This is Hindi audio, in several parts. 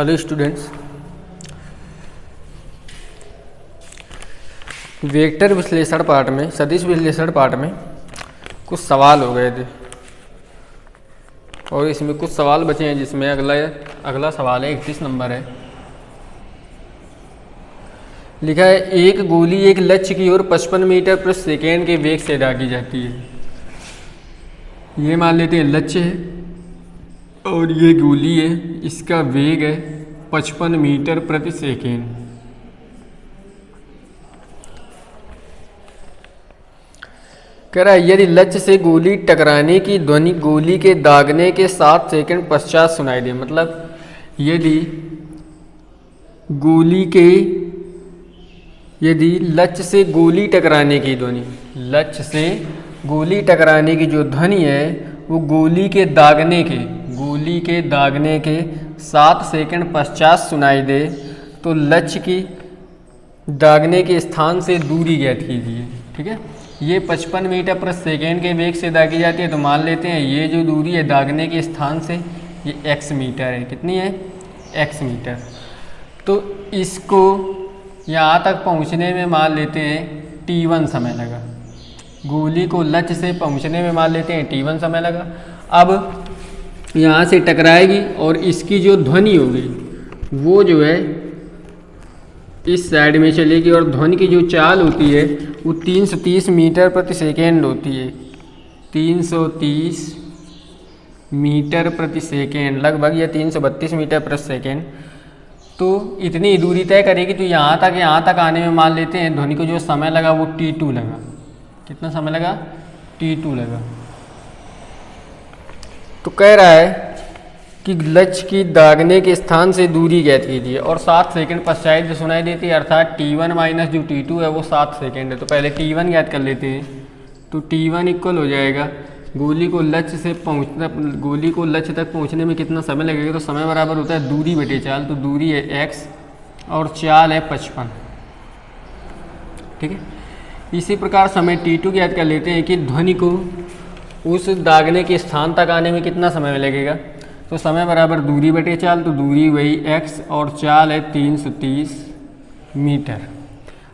हेलो स्टूडेंट्स, वेक्टर विश्लेषण पार्ट में, सदिश विश्लेषण पार्ट में कुछ सवाल हो गए थे और इसमें कुछ सवाल बचे हैं, जिसमें अगला सवाल है 31 नंबर है। लिखा है एक गोली एक लक्ष्य की ओर 55 मीटर प्रति सेकेंड के वेग से दागी जाती है। ये मान लेते हैं लक्ष्य है और ये गोली है, इसका वेग है 55 मीटर प्रति सेकेंड। कह रहा है यदि लक्ष्य से गोली टकराने की ध्वनि गोली के दागने के 7 सेकंड पश्चात सुनाई दे। मतलब यदि लक्ष्य से गोली टकराने की ध्वनि, लक्ष्य से गोली टकराने की जो ध्वनि है वो गोली के दागने के 7 सेकंड पश्चात सुनाई दे, तो लक्ष्य की दागने के स्थान से दूरी ज्ञात कीजिए। ठीक है, ये 55 मीटर प्रति सेकेंड के वेग से दागी जाती है, तो मान लेते हैं ये जो दूरी है दागने के स्थान से ये x मीटर है। कितनी है? x metre. तो इसको यहाँ तक पहुँचने में मान लेते हैं t1 समय लगा। गोली को लक्ष्य से पहुँचने में मान लेते हैं t1 समय लगा। अब यहाँ से टकराएगी और इसकी जो ध्वनि होगी वो जो है इस साइड में चलेगी और ध्वनि की जो चाल होती है वो 330 मीटर प्रति सेकेंड होती है। 330 मीटर प्रति सेकेंड, लगभग ये 332 मीटर प्रति सेकेंड। तो इतनी दूरी तय करेगी, तो यहाँ तक आने में मान लेते हैं ध्वनि को जो समय लगा वो t2 लगा। कितना समय लगा? t2 लगा। तो कह रहा है कि लक्ष्य की दागने के स्थान से दूरी ज्ञात कीजिए और 7 सेकंड पश्चात जो सुनाई देती है, अर्थात t1 माइनस जो t2 है वो 7 सेकंड है। तो पहले t1 ज्ञात कर लेते हैं। तो t1 इक्वल हो जाएगा गोली को लक्ष्य तक पहुंचने में कितना समय लगेगा, तो समय बराबर होता है दूरी बटे चाल। तो दूरी है x और चाल है 55। ठीक है, इसी प्रकार समय t2 ज्ञात कर लेते हैं कि ध्वनि को उस दागने के स्थान तक आने में कितना समय लगेगा। तो समय बराबर दूरी बटे चाल, तो दूरी वही x और चाल है 330 मीटर।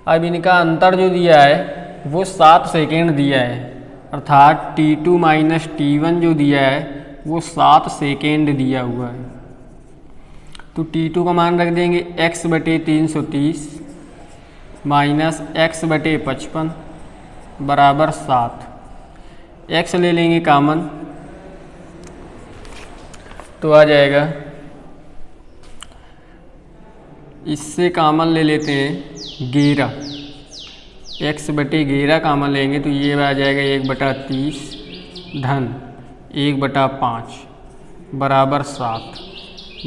अब इनका अंतर जो दिया है वो 7 सेकेंड दिया है, अर्थात t2 माइनस t1 जो दिया है वो 7 सेकेंड दिया हुआ है। तो t2 का मान रख देंगे x बटे 330 माइनस x बटे 55 बराबर 7। x ले लेंगे कॉमन, तो आ जाएगा, इससे कॉमन ले लेते हैं 11, x बटे 11 कॉमन लेंगे तो ये आ जाएगा 1/30 धन 1/5 बराबर 7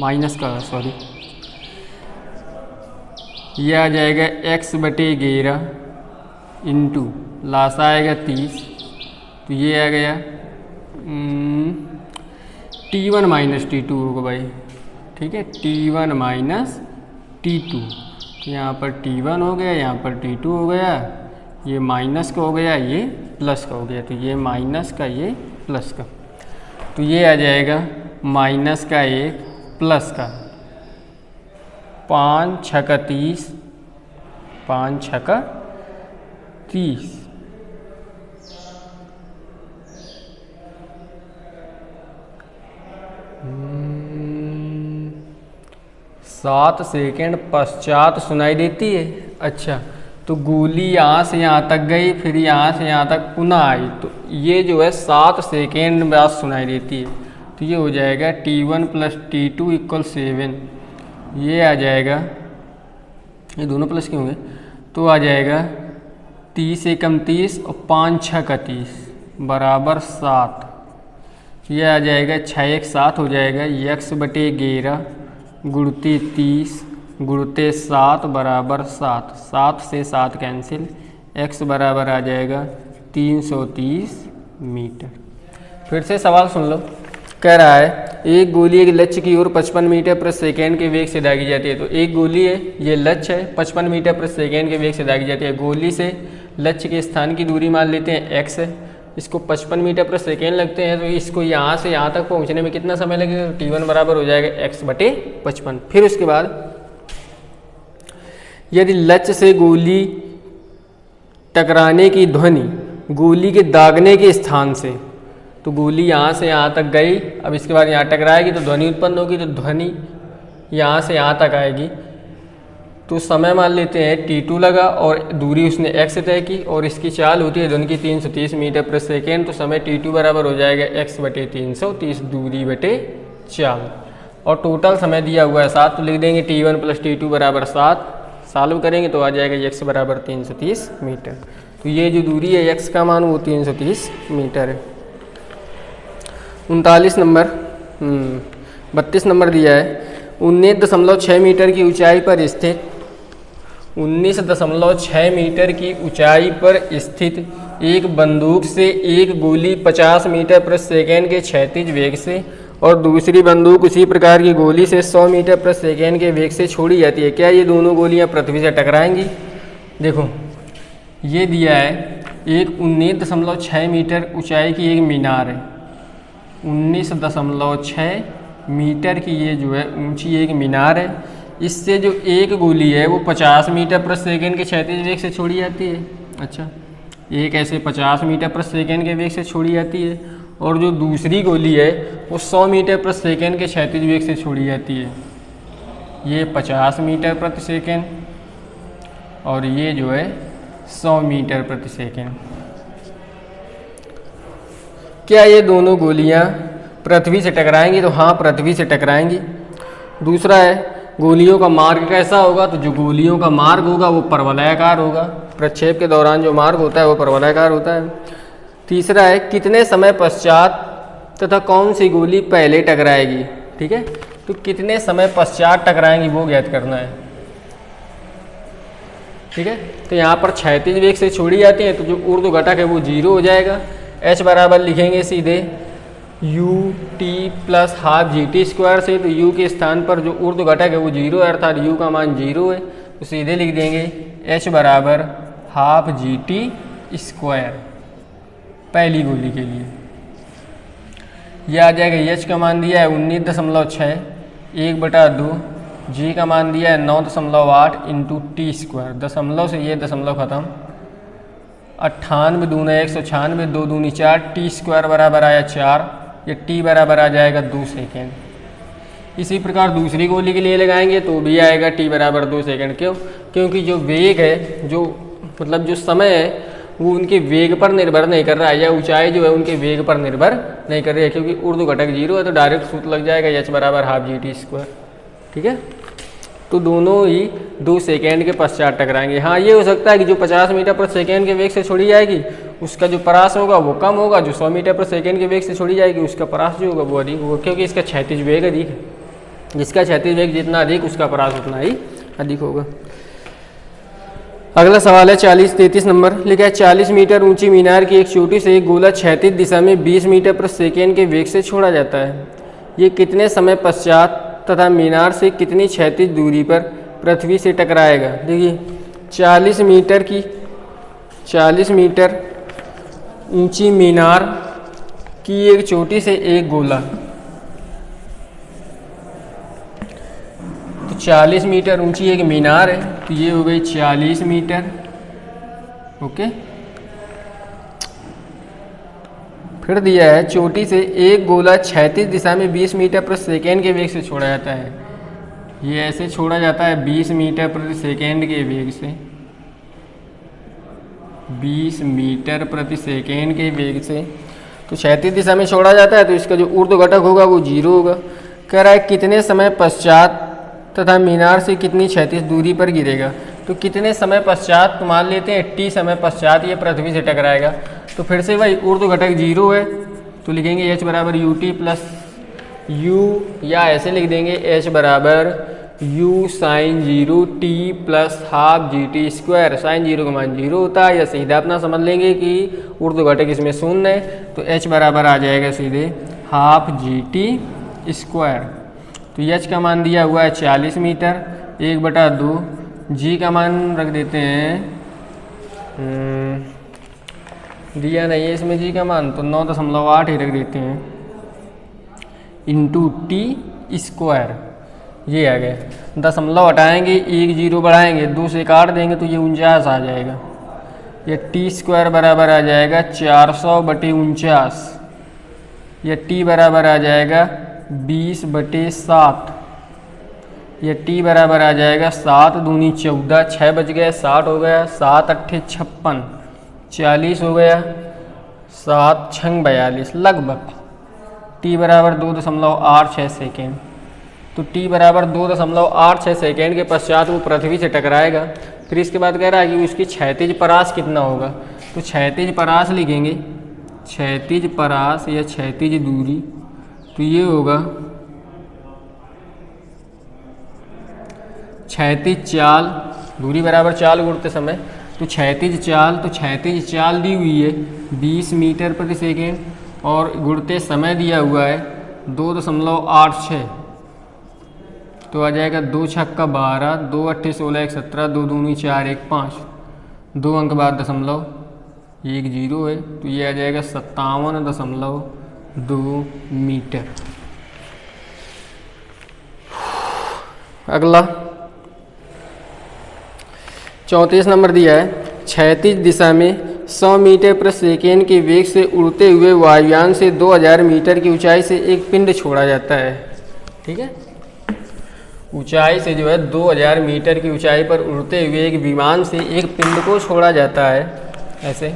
माइनस का ये आ जाएगा x बटे 11 इंटू लासा आएगा 30, तो ये आ गया t1 माइनस t2 होगा भाई। ठीक है, t1 माइनस t2, तो यहाँ पर t1 हो गया, यहाँ पर t2 हो गया, ये माइनस का हो गया, ये प्लस का हो गया। तो ये माइनस का, ये प्लस का, तो ये आ जाएगा माइनस का 1 प्लस का 5 छक्का 30, 5 छक्का 30। 7 सेकेंड पश्चात सुनाई देती है। अच्छा, तो गोली यहाँ से यहाँ तक गई, फिर यहाँ से यहाँ तक पुनः आई, तो ये जो है 7 सेकेंड बाद सुनाई देती है। तो ये हो जाएगा t1 प्लस t2 इक्वल 7। ये आ जाएगा, ये दोनों प्लस के होंगे, तो आ जाएगा 30 एकम 30 और 5 छक्का 30 बराबर 7। ये आ जाएगा 6 1 7 हो जाएगा, x बटे 11 गुणते 30 गुणते 7 बराबर 7। 7 से 7 कैंसिल, x बराबर आ जाएगा 330 मीटर। फिर से सवाल सुन लो। कह रहा है एक गोली एक लक्ष्य की ओर 55 मीटर प्रति सेकेंड के वेग से दागी जाती है। तो एक गोली है, ये लक्ष्य है, 55 मीटर प्रति सेकेंड के वेग से दागी जाती है। गोली से लक्ष्य के स्थान की दूरी मान लेते हैं x है, इसको 55 मीटर प्रति सेकेंड लगते हैं, तो इसको यहाँ से यहाँ तक पहुँचने में कितना समय लगेगा? t1 बराबर हो जाएगा x/55। फिर उसके बाद यदि लक्ष्य से गोली टकराने की ध्वनि गोली के दागने के स्थान से, तो गोली यहाँ से यहाँ तक गई, अब इसके बाद यहाँ टकराएगी तो ध्वनि उत्पन्न होगी, तो ध्वनि यहाँ से यहाँ तक आएगी। तो समय मान लेते हैं t2 लगा और दूरी उसने x तय की और इसकी चाल होती है ध्वनि की 330 मीटर प्रति सेकेंड, तो समय t2 बराबर हो जाएगा x/330 दूरी बटे चाल। और टोटल समय दिया हुआ है 7, तो लिख देंगे t1 + t2 बराबर 7। सॉल्व करेंगे तो आ जाएगा x बराबर 330 मीटर। तो ये जो दूरी है x का मान वो 330 मीटर है। 39 नंबर 32 नंबर दिया है 19.6 मीटर की ऊंचाई पर स्थित 19.6 मीटर की ऊंचाई पर स्थित एक बंदूक से एक गोली 50 मीटर प्रति सेकेंड के क्षैतिज वेग से और दूसरी बंदूक उसी प्रकार की गोली से 100 मीटर प्रति सेकेंड के वेग से छोड़ी जाती है। क्या ये दोनों गोलियां पृथ्वी से टकराएंगी? देखो ये दिया है एक 19.6 मीटर ऊंचाई की एक मीनार है, 19.6 मीटर की ये जो है ऊंची एक मीनार है। इससे जो एक गोली है वो 50 मीटर प्रति सेकेंड के क्षैतिज वेग से छोड़ी जाती है। अच्छा, एक ऐसे 50 मीटर प्रति सेकेंड के वेग से छोड़ी जाती है और जो दूसरी गोली है वो 100 मीटर प्रति सेकेंड के क्षैतिज वेग से छोड़ी जाती है। ये 50 मीटर प्रति सेकेंड और ये जो है 100 मीटर प्रति सेकेंड। क्या ये दोनों गोलियां पृथ्वी से टकराएंगी? तो हाँ, पृथ्वी से टकराएंगी। दूसरा है गोलियों का मार्ग कैसा होगा? तो जो गोलियों का मार्ग होगा वो परवलयाकार होगा, प्रक्षेप के दौरान जो मार्ग होता है वो परवलयाकार होता है। तीसरा है कितने समय पश्चात तथा कौन सी गोली पहले टकराएगी? ठीक है, तो कितने समय पश्चात टकराएंगी वो ज्ञात करना है। ठीक है, तो यहाँ पर क्षैतिज वेग से छोड़ी जाती है तो जो ऊर्ध्व घटक है वो 0 हो जाएगा। h बराबर लिखेंगे सीधे ut + ½ gt² से, तो u के स्थान पर जो ऊर्ध्व घटक है वो 0 है अर्थात u का मान 0 है, तो सीधे लिख देंगे h बराबर ½ gt² पहली गोली के लिए। यह आ जाएगा h का मान दिया है 19.6 1/2, g का मान दिया है 9.8 × t², दशमलव से ये दशमलव खत्म, 98 दूना 196 2 दूनी 4, t² बराबर आया 4, ये t बराबर आ जाएगा 2 सेकेंड। इसी प्रकार दूसरी गोली के लिए लगाएंगे तो भी आएगा t बराबर 2 सेकेंड। क्यों? क्योंकि जो वेग है, जो मतलब जो समय है वो उनके वेग पर निर्भर नहीं कर रहा है, या ऊंचाई जो है उनके वेग पर निर्भर नहीं कर रही है, क्योंकि ऊर्ध्व घटक 0 है तो डायरेक्ट सूत्र लग जाएगा h बराबर ½ gt²। ठीक है, तो दोनों ही 2 सेकेंड के पश्चात टकराएंगे। हाँ, ये हो सकता है कि जो 50 मीटर प्रति सेकेंड के वेग से छोड़ी जाएगी उसका जो परास होगा वो कम होगा, जो 100 मीटर प्रति सेकेंड के वेग से छोड़ी जाएगी उसका परास जो होगा वो अधिक होगा, क्योंकि इसका क्षैतिज वेग अधिक है। जिसका क्षैतिज वेग जितना अधिक उसका परास उतना ही अधिक होगा। अगला सवाल है 33 नंबर, लिखा है 40 मीटर ऊंची मीनार की एक चोटी से एक गोला क्षैतिज दिशा में 20 मीटर प्रति सेकेंड के वेग से छोड़ा जाता है। ये कितने समय पश्चात तथा मीनार से कितनी क्षैतिज दूरी पर पृथ्वी से टकराएगा? देखिए 40 मीटर ऊंची मीनार की एक चोटी से एक गोला, तो 40 मीटर ऊंची एक मीनार है तो ये हो गई 40 मीटर। ओके, फिर दिया है चोटी से एक गोला क्षैतिज दिशा में 20 मीटर प्रति सेकेंड के वेग से छोड़ा जाता है। ये ऐसे छोड़ा जाता है 20 मीटर प्रति सेकेंड के वेग से, 20 मीटर प्रति सेकेंड के वेग से, तो क्षैतिज दिशा में छोड़ा जाता है तो इसका जो ऊर्ध्व घटक होगा वो 0 होगा। कह रहा है कितने समय पश्चात तथा मीनार से कितनी क्षैतिज दूरी पर गिरेगा? तो कितने समय पश्चात, तो मान लेते हैं t समय पश्चात ये पृथ्वी से टकराएगा, तो फिर से भाई ऊर्ध्व घटक 0 है तो लिखेंगे h बराबर ut + u, या ऐसे लिख देंगे h बराबर u sin 0 t + ½ gt²। Sign 0 का मान 0 होता है, या सीधा अपना समझ लेंगे कि ऊर्ध्व घटक इसमें 0 है तो h बराबर आ जाएगा सीधे ½ gt²। तो h का मान दिया हुआ है 40 मीटर 1/2, g का मान रख देते हैं दिया नहीं है इसमें जी का मान, तो 9.8 ही रख देते हैं इंटू टी स्क्वायर। ये आ गया, दशमलव हटाएंगे, 1 0 बढ़ाएंगे, 2 से काट देंगे तो ये 49 आ जाएगा। ये टी स्क्वायर बराबर आ जाएगा 400/49। ये टी बराबर आ जाएगा 20/7। ये टी बराबर आ जाएगा 7 दूनी 14, 6 बच गया, 60 हो गया, 7 अट्ठे 56, 40 हो गया, 7 छंग 42 लगभग। टी बराबर 2.86 सेकेंड। तो टी बराबर 2.86 सेकेंड के पश्चात वो पृथ्वी से टकराएगा। फिर इसके बाद कह रहा है कि उसकी क्षैतिज परास कितना होगा, तो क्षैतिज परास लिखेंगे, क्षैतिज परास या क्षैतिज दूरी, तो ये होगा क्षैतिज चाल, दूरी बराबर चाल गुणते समय, तो क्षैतिज चाल दी हुई है 20 मीटर प्रति सेकेंड और गुणते समय दिया हुआ है 2.86। तो आ जाएगा 2 छक्का 12, 2 अट्ठे 16 1 17, 2 दूनी 4 1 5, 2 अंक बाद दशमलव 1 0 है, तो ये आ जाएगा 57.2 मीटर। अगला 34 नंबर दिया है, क्षैतिज दिशा में 100 मीटर प्रति सेकेंड के वेग से उड़ते हुए वायुयान से 2000 मीटर की ऊंचाई से एक पिंड छोड़ा जाता है। ठीक है, ऊंचाई से जो है 2000 मीटर की ऊंचाई पर उड़ते हुए एक विमान से एक पिंड को छोड़ा जाता है। ऐसे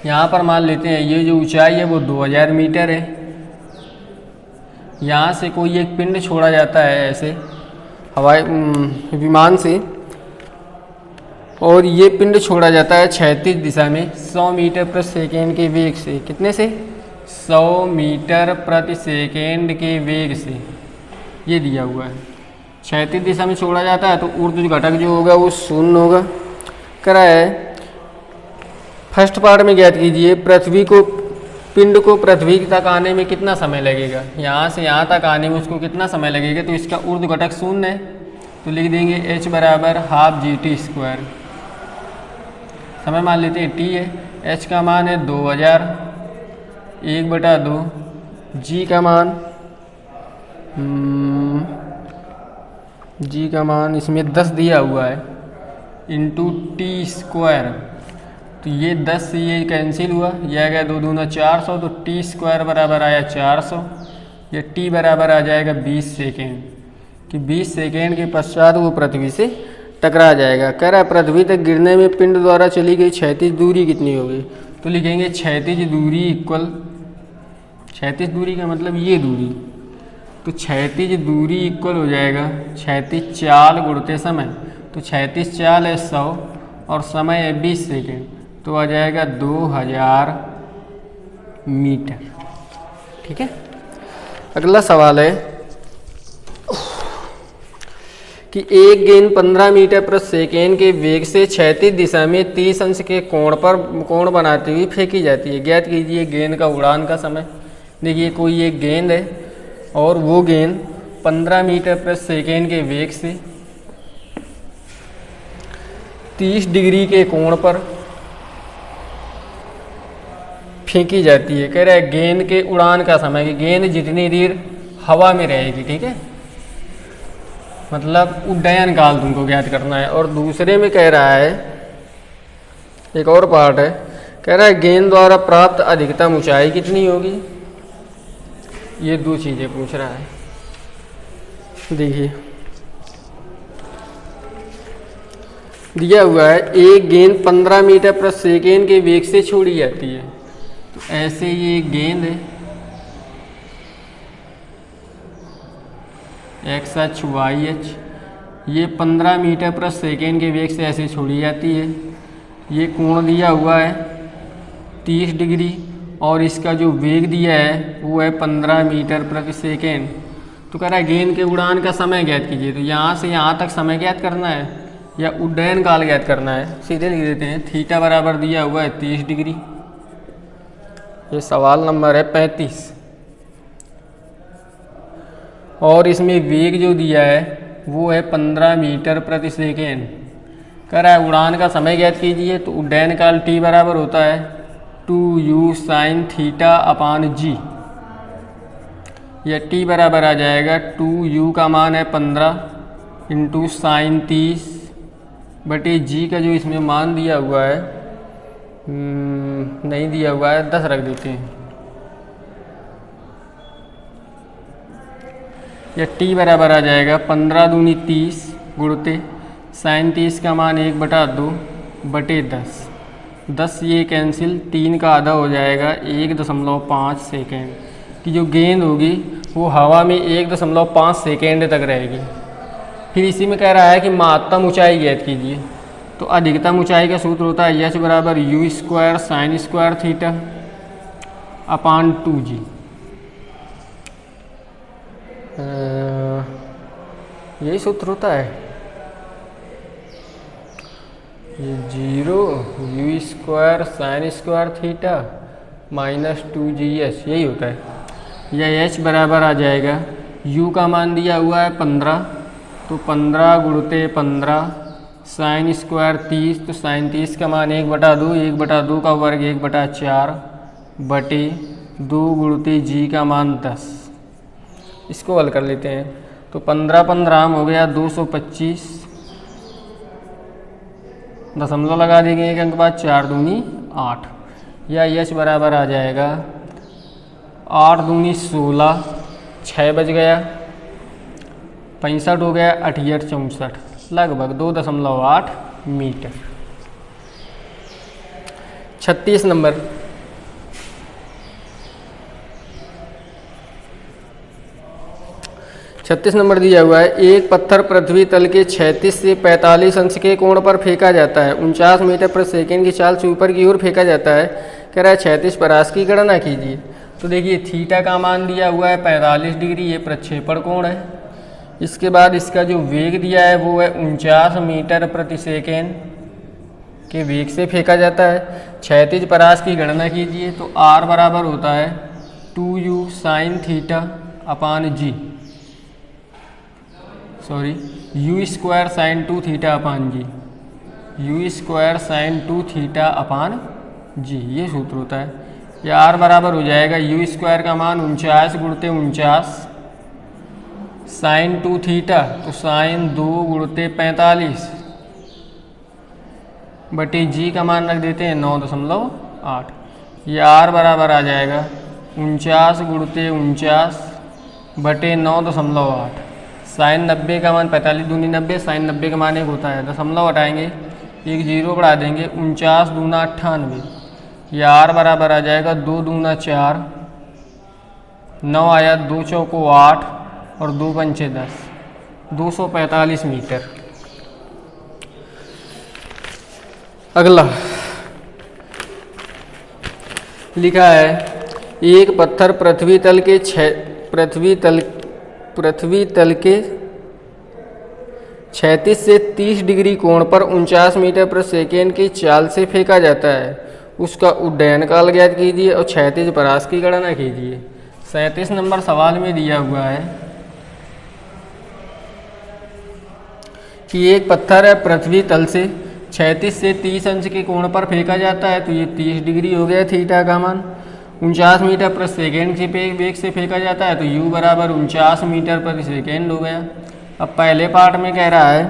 यहाँ पर मान लेते हैं ये जो ऊंचाई है वो 2000 मीटर है। यहाँ से कोई एक पिंड छोड़ा जाता है ऐसे हवाई विमान से, और ये पिंड छोड़ा जाता है क्षैतिज दिशा में 100 मीटर प्रति सेकेंड के वेग से। कितने से? 100 मीटर प्रति सेकेंड के वेग से। ये दिया हुआ है, क्षैतिज दिशा में छोड़ा जाता है तो ऊर्ध्व घटक जो होगा वो 0 होगा। करा है फर्स्ट पार्ट में ज्ञात कीजिए पिंड को पृथ्वी तक आने में कितना समय लगेगा। यहाँ से यहाँ तक आने में उसको कितना समय लगेगा, तो इसका ऊर्ध्व घटक 0 है, तो लिख देंगे h बराबर ½ GT²। समय मान लेते हैं t है, h का मान है 2000, 1/2, g का मान इसमें 10 दिया हुआ है इंटू t²। तो ये 10 से ये कैंसिल हुआ, यह आ गया 2 दूना 400, तो t² बराबर आया 400। ये t बराबर आ जाएगा 20 सेकेंड, कि 20 सेकेंड के पश्चात वो पृथ्वी से टकरा जाएगा। कह रहा है पृथ्वी तक गिरने में पिंड द्वारा चली गई क्षैतिज दूरी कितनी होगी, तो लिखेंगे क्षैतिज दूरी इक्वल, क्षैतिज दूरी का मतलब ये दूरी, तो क्षैतिज दूरी इक्वल हो जाएगा क्षैतिज चाल गुणते समय। तो क्षैतिज चाल है 100 और समय है 20 सेकेंड, तो आ जाएगा 2000 मीटर। ठीक है, अगला सवाल है कि एक गेंद 15 मीटर प्रति सेकेंड के वेग से क्षैतिज दिशा में 30 अंश के कोण बनाती हुई फेंकी जाती है। ज्ञात कीजिए गेंद का उड़ान का समय। देखिए कोई एक गेंद है और वो गेंद 15 मीटर प्रति सेकेंड के वेग से 30 डिग्री के कोण पर फेंकी जाती है। कह रहा है गेंद के उड़ान का समय, कि गेंद जितनी देर हवा में रहेगी। ठीक है, मतलब उड्डयन काल तुमको ज्ञात करना है। और दूसरे में कह रहा है, एक और पार्ट है, कह रहा है गेंद द्वारा प्राप्त अधिकतम ऊंचाई कितनी होगी। ये दो चीज़ें पूछ रहा है। देखिए दिया हुआ है एक गेंद 15 मीटर प्रति सेकेंड के वेग से छोड़ी जाती है। तो ऐसे ये गेंद है XH YH, ये 15 मीटर प्रति सेकेंड के वेग से ऐसे छोड़ी जाती है। ये कोण दिया हुआ है 30 डिग्री और इसका जो वेग दिया है वो है 15 मीटर प्रति सेकेंड। तो कह रहा है गेंद के उड़ान का समय ज्ञात कीजिए। तो यहाँ से यहाँ तक समय ज्ञात करना है या उड्डयन काल ज्ञात करना है। सीधे लिख देते हैं, थीटा बराबर दिया हुआ है 30 डिग्री। ये सवाल नंबर है 35। और इसमें वेग जो दिया है वो है 15 मीटर प्रति सेकेंड। कह रहा है उड़ान का समय ज्ञात कीजिए, तो उड्डयन काल टी बराबर होता है 2u साइन थीटा अपान जी, या टी बराबर आ जाएगा 2u का मान है 15 इंटू साइन 30 बटे जी का जो इसमें मान दिया हुआ है नहीं दिया हुआ है 10 रख देते हैं, या टी बराबर आ जाएगा 15 दूनी 30 गुणते साइन 30 का मान 1/2 बटे 10 ये कैंसिल, 3 का आधा हो जाएगा 1.5 सेकेंड की जो गेंद होगी वो हवा में 1.5 सेकेंड तक रहेगी। फिर इसी में कह रहा है कि महत्तम ऊंचाई ज्ञात कीजिए, तो अधिकतम ऊंचाई का सूत्र होता है एच बराबर you square sine square theta upon 2g। यही सूत्र होता है, ये 0 you square sine square theta minus 2gh यही होता है। यह h बराबर आ जाएगा u का मान दिया हुआ है 15, तो 15 गुणते 15 साइन स्क्वायर 30, तो साइन 30 का मान 1/2, 1/2 का वर्ग 1/4 बटे 2 गुणते g का मान 10। इसको हल कर लेते हैं, तो 15 हो गया 225, दशमलव लगा देंगे एक अंक बाद, 4 दूनी 8, या h बराबर आ जाएगा 8 दूनी 16, 6 बज गया 65 हो गया 8 64, लगभग 2.8 मीटर। 36 नंबर, दिया हुआ है एक पत्थर पृथ्वी तल के 36 से 45 अंश के कोण पर फेंका जाता है, 49 मीटर प्रति सेकेंड की चाल से ऊपर की ओर फेंका जाता है। कह रहा है 36 परास की गणना कीजिए। तो देखिए थीटा का मान दिया हुआ है 45 डिग्री, ये प्रक्षेपण कोण है। इसके बाद इसका जो वेग दिया है वो है 49 मीटर प्रति सेकेंड के वेग से फेंका जाता है। 36 परास की गणना कीजिए, तो r बराबर होता है 2u sine theta upon g, sorry u square sine 2 theta upon g, u square sine 2 theta upon g, ये सूत्र होता है। या r बराबर हो जाएगा u स्क्वायर का मान 49 गुणते 49 साइन 2 थीटा, तो साइन 2 गुणते 45 बटे जी का मान रख देते हैं 9.8। यह r बराबर आ जाएगा 49 गुणते 49 बटे 9.8। साइन 90 का मान 45 दूनी 90, साइन 90 का मान 1 होता है, दशमलव हटाएंगे एक जीरो बढ़ा देंगे, 49 दूना 98। यह r बराबर आ जाएगा 2 दूना 4, 9 आया 2 चौको 8 और 2 पंचे 10, 245 मीटर। अगला लिखा है एक पत्थर पृथ्वी तल के 36 से 30 डिग्री कोण पर 49 मीटर प्रति सेकेंड की चाल से फेंका जाता है, उसका उड्डयन काल ज्ञात कीजिए और 36 परास की गणना कीजिए। 37 नंबर सवाल में दिया हुआ है कि एक पत्थर है पृथ्वी तल से 36 से 30 अंश के कोण पर फेंका जाता है, तो ये 30 डिग्री हो गया थीटा का मान। 49 मीटर प्रति सेकेंड के वेग से फेंका जाता है, तो u बराबर 49 मीटर प्रति सेकेंड हो गया। अब पहले पार्ट में कह रहा है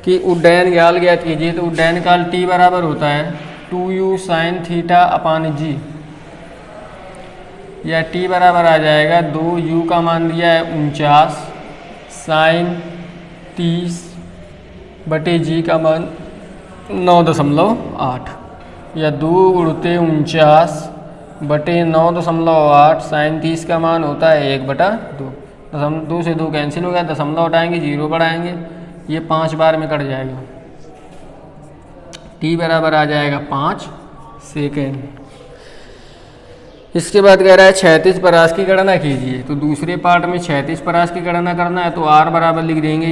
कि उड्डयन काल ज्ञात कीजिए, तो उड्डयन काल t बराबर होता है 2u साइन थीटा अपान जी, या t बराबर आ जाएगा 2u का मान दिया है 49 साइन 30 बटे जी का मान 9.8, या 2 गुणते 49 बटे 9.8, साइन 30 का मान होता है 1/2। 2 से 2 कैंसिल हो गया, दशमलव हटाएंगे जीरो बढ़ाएंगे, ये 5 बार में कट जाएगा। t बराबर आ जाएगा 5 सेकेंड। इसके बाद कह रहा है 36 परास की गणना कीजिए, तो दूसरे पार्ट में 36 परास की गणना करना है, तो r बराबर लिख देंगे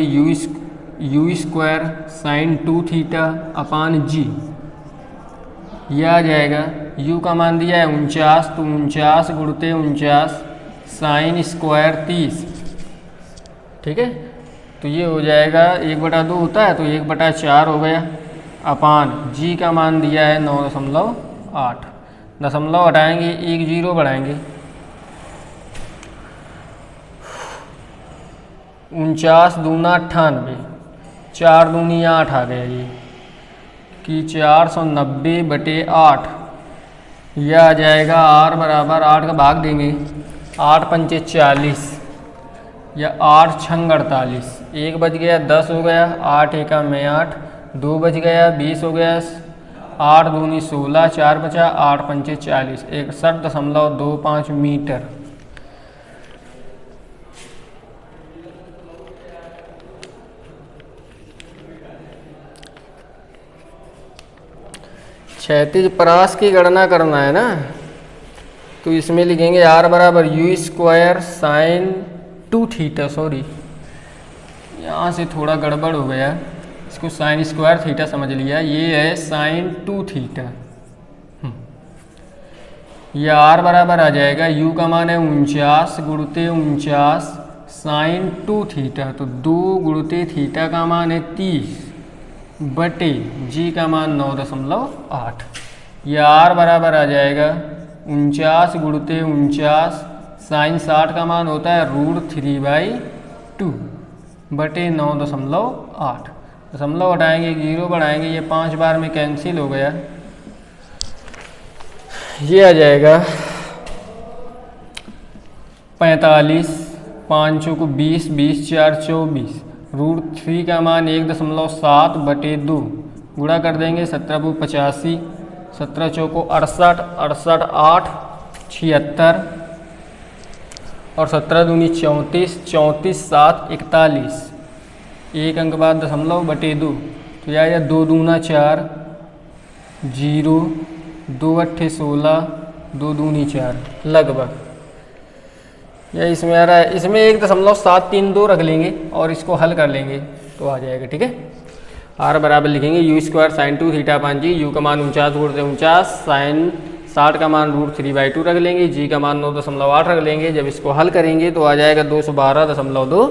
you square sine 2 theta upon g. यह आ जाएगा u का मान दिया है 49, तो 49 गुणते 49 साइन स्क्वायर 30, ठीक है, तो ये हो जाएगा 1/2 होता है तो 1/4 हो गया अपान जी का मान दिया है 9.8। दशमलव हटाएंगे 1 0 बढ़ाएंगे 49 दूना 98, 4 दूनी 8 आ गया ये कि 490/8। यह आ जाएगा R बराबर 8 का भाग देंगे 8 पंचे 40 या 8 छंग 48। 1 बच गया 10 हो गया 8 एका में 8, 2 बच गया 20 हो गया 8 दूनी 16, 4 बचा 8 पंचे 40, 61.25 मीटर। क्षैतिज परास की गणना करना है ना, तो इसमें लिखेंगे R बराबर u² साइन 2 थीटा। सॉरी यहाँ से थोड़ा गड़बड़ हो गया, इसको साइन स्क्वायर थीटा समझ लिया, ये है साइन 2 थीटा। यह R बराबर आ जाएगा u का मान है 49 गुणुते 49 साइन 2 थीटा, तो 2 गुणुते थीटा का मान है 30 बटे जी का मान 9.8। यह R बराबर आ जाएगा 49 गुणुते 49 साइन 60 का मान होता है √3/2 बटे 9.8। दशमलव हटाएंगे 0 बढ़ाएंगे, ये 5 बार में कैंसिल हो गया। ये आ जाएगा 45, 5 को 20, 20 4 24, √3 का मान 1.7 बटे 2 गुणा कर देंगे 17 को 85, 17 चौको 68, 68 8 76 और 17 दूनी 34, 34 7 41, एक अंक बाद दशमलव बटे 2, तो यह 2 दूना 4 0, 2 अट्ठे 16, 2 दूनी 4 लगभग। यह इसमें आ रहा है, इसमें 1.732 रख लेंगे और इसको हल कर लेंगे तो आ जाएगा। ठीक है, R बराबर लिखेंगे u² sign 2 theta upon g, u का मान 49 गुणित 49 साइन 60 का मान √3/2 रख लेंगे, जी का मान 9.8 रख लेंगे। जब इसको हल करेंगे तो आ जाएगा 212.2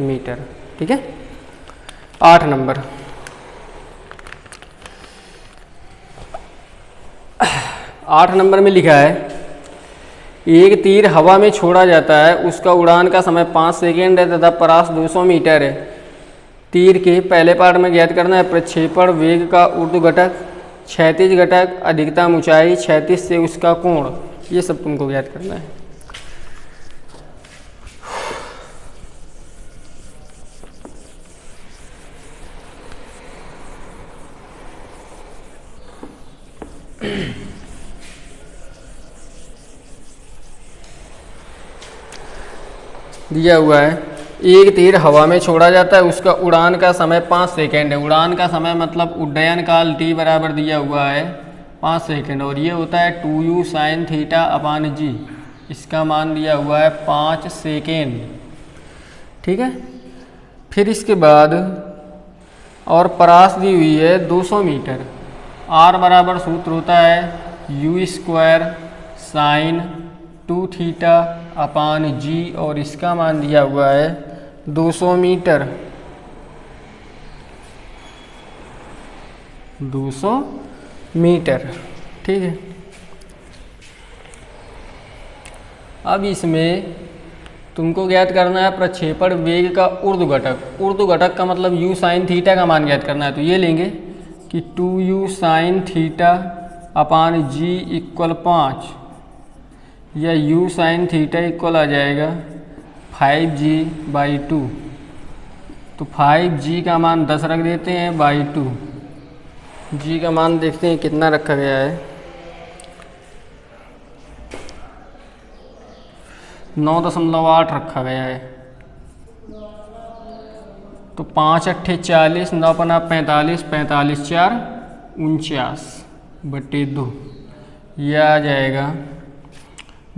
मीटर। ठीक है, 8 नंबर। 8 नंबर में लिखा है एक तीर हवा में छोड़ा जाता है, उसका उड़ान का समय 5 सेकेंड है तथा परास 200 मीटर है। तीर के पहले पार्ट में ज्ञात करना है प्रक्षेपण वेग का ऊर्ध्व घटक, क्षैतिज घटक, अधिकतम ऊंचाई, क्षैतिज से उसका कोण, ये सब तुमको ज्ञात करना है। दिया हुआ है एक तीर हवा में छोड़ा जाता है, उसका उड़ान का समय 5 सेकेंड है। उड़ान का समय मतलब उड्डयन काल t बराबर दिया हुआ है 5 सेकेंड, और ये होता है 2u साइन थीटा अपान जी, इसका मान दिया हुआ है 5 सेकेंड। ठीक है, फिर इसके बाद और परास दी हुई है 200 मीटर। R बराबर सूत्र होता है u² साइन 2 थीटा अपान जी, और इसका मान दिया हुआ है 200 मीटर। 200 मीटर। ठीक है, अब इसमें तुमको ज्ञात करना है प्रक्षेपण वेग का ऊर्ध्व घटक। ऊर्ध्व घटक का मतलब u साइन थीटा का मान ज्ञात करना है, तो ये लेंगे कि 2u sine theta upon g equal 5, या u साइन थीटा इक्वल आ जाएगा 5g/2। तो 5g का मान 10 रख देते हैं बाई 2, g का मान देखते हैं कितना रखा गया है, 9.8 रखा गया है। तो 5 अट्ठे 40, 9 पना 45, 45 4 49/2, यह आ जाएगा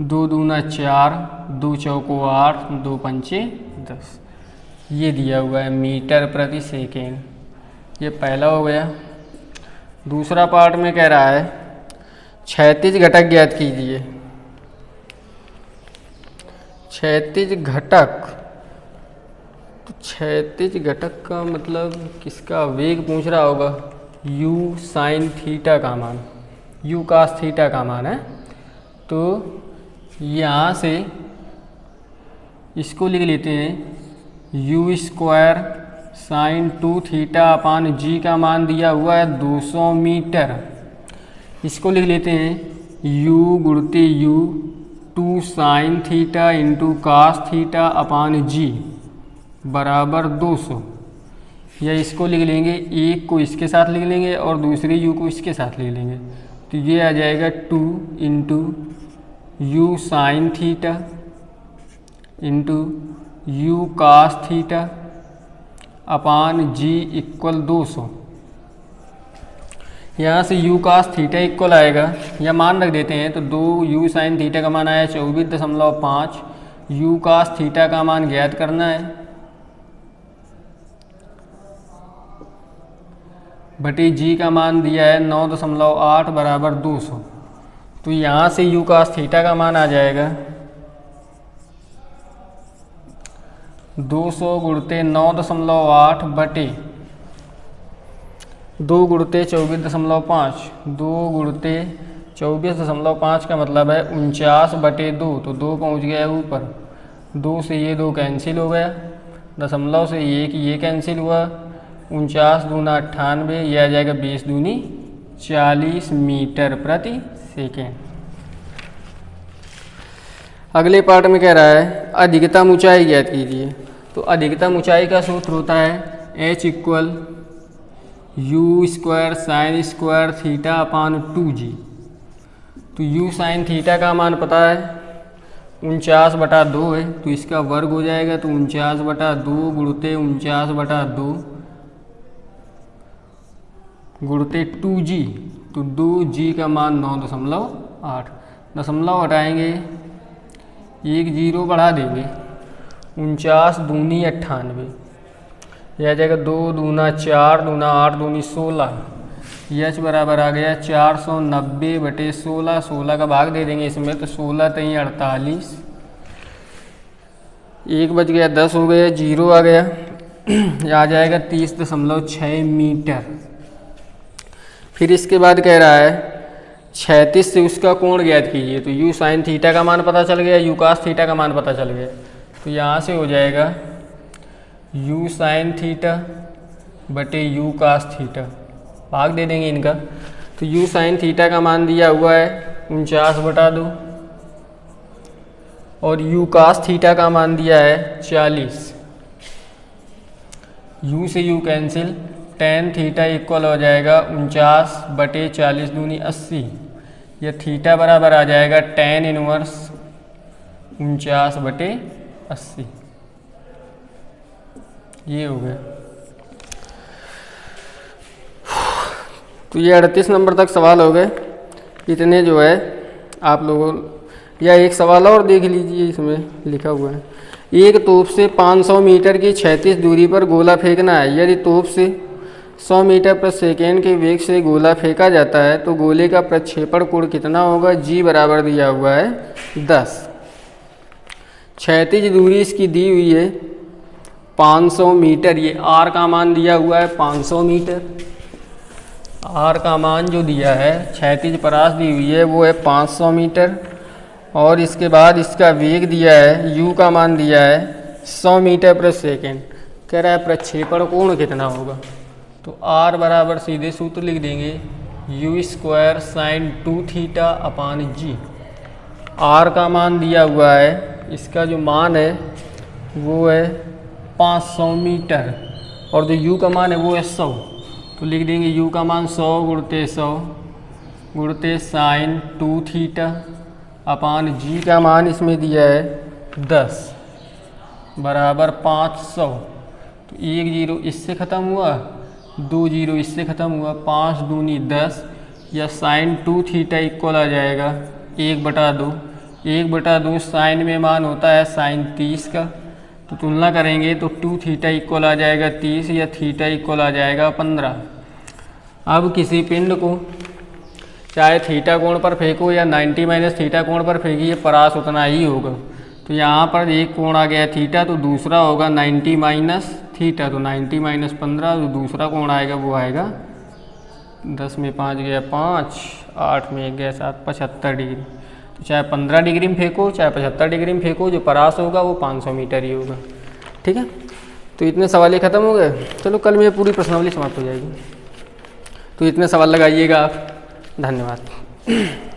2 दूना 4, 2 चौको 8, 2 पंचे 10। ये दिया हुआ है मीटर प्रति सेकेंड। ये पहला हो गया। दूसरा पार्ट में कह रहा है क्षैतिज घटक ज्ञात कीजिए। क्षैतिज घटक, क्षैतिज घटक का मतलब किसका वेग पूछ रहा होगा, u साइन थीटा का मान, u कास थीटा का मान है। तो यहाँ से इसको लिख लेते हैं u square sine 2 theta upon g का मान दिया हुआ है 200 मीटर। इसको लिख लेते हैं u गुणते u 2 sine theta into cos theta upon g बराबर 200। या इसको लिख लेंगे, एक को इसके साथ लिख लेंगे और दूसरे u को इसके साथ लिख लेंगे। तो ये आ जाएगा 2 into u sine theta into u cos theta upon g equal 200। यहाँ से u कास थीटा इक्वल आएगा, या मान रख देते हैं तो 2 u साइन थीटा का मान आया 24.5, u कास थीटा का मान ज्ञात करना है बटे जी का मान दिया है 9.8 बराबर 200। तो यहाँ से u कास थीटा का मान आ जाएगा 200 गुणते 9.8 बटे 2 गुणते 24.5, 2 गुणते 24.5 का मतलब है 49 बटे 2। तो 2 पहुँच गया ऊपर, 2 से ये 2 कैंसिल हो गया, दशमलव से ये कैंसिल हुआ, 49 दूना 98, यह आ जाएगा 20 दूनी 40 मीटर प्रति सेकेंड। अगले पार्ट में कह रहा है अधिकतम ऊंचाई ज्ञात कीजिए। तो अधिकतम ऊंचाई का सूत्र होता है h equal you square sine square theta upon 2g। तो u साइन थीटा का मान पता है 49/2 है, तो इसका वर्ग हो जाएगा। तो 49/2 गुणते 49/2 गुणते 2g, तो 2g का मान 9.8। दशमलव हटाएंगे, एक जीरो बढ़ा देंगे, 49 दूनी 98, यह आ जाएगा 2 दूना 4 दूना 8 दूनी 16, यच बराबर आ गया 490 बटे 16। 16 का भाग दे देंगे इसमें, तो 16 3 48, 1 बच गया 10 हो गया, जीरो आ गया, यह आ जाएगा 30.6 मीटर। फिर इसके बाद कह रहा है 36 से उसका कोण ज्ञात कीजिए। तो u साइन थीटा का मान पता चल गया, u कास थीटा का मान पता चल गया। तो यहाँ से हो जाएगा u साइन थीटा बटे u कास थीटा, भाग दे देंगे इनका। तो u साइन थीटा का मान दिया हुआ है 49/2 और u कास थीटा का मान दिया है 40। u से u cancel, tan theta equal हो जाएगा 49 बटे 40 दूनी 80। यह थीटा बराबर आ जाएगा टेन इनवर्स 49 बटे 80। ये हो गया। तो ये 38 नंबर तक सवाल हो गए। इतने जो है आप लोगों, या एक सवाल और देख लीजिए, इसमें लिखा हुआ है एक तोप से 500 मीटर की क्षैतिज दूरी पर गोला फेंकना है। यदि तोप से 100 मीटर प्रति सेकेंड के वेग से गोला फेंका जाता है तो गोले का प्रक्षेपण कोण कितना होगा। जी बराबर दिया हुआ है 10। क्षैतिज दूरी इसकी दी हुई है 500 मीटर। ये आर का मान दिया हुआ है 500 मीटर। आर का मान जो दिया है, क्षैतिज परास दी हुई है वो है 500 मीटर। और इसके बाद इसका वेग दिया है, यू का मान दिया है 100 मीटर प्रति सेकेंड। कह रहा है प्रक्षेपण कोण कितना होगा। तो आर बराबर सीधे सूत्र लिख देंगे you square sine 2 theta upon g. R का मान दिया हुआ है, इसका जो मान है वो है 500 मीटर और जो यू का मान है वो है 100। तो लिख देंगे यू का मान 100 गुणते 100 गुणते साइन 2 थीटा अपान जी का मान इसमें दिया है 10 बराबर 500। तो एक जीरो इससे ख़त्म हुआ, 2 जीरो इससे ख़त्म हुआ, 5 दूनी 10, या साइन 2 थीटा इक्वल आ जाएगा 1/2। 1/2 साइन में मान होता है साइन 30 का। तो तुलना करेंगे तो 2 थीटा इक्वल आ जाएगा 30 या थीटा इक्वल आ जाएगा 15। अब किसी पिंड को चाहे थीटा कोण पर फेंको या 90 माइनस थीटा कोण पर फेंकिए, परास उतना ही होगा। तो यहाँ पर एक कोण आ गया थीटा, तो दूसरा होगा 90 माइनस थीटा, तो 90 माइनस 15, तो दूसरा कोण आएगा वो आएगा 10 में 5 गया 5, 8 में 1 गया 7, 75 डिग्री। तो चाहे 15 डिग्री में फेंको चाहे 75 डिग्री में फेंको, जो परास होगा वो 500 मीटर ही होगा। ठीक है, तो इतने सवाल ये ख़त्म हो गए। चलो कल में पूरी प्रश्नावली समाप्त हो जाएगी। तो इतने सवाल लगाइएगा आप। धन्यवाद।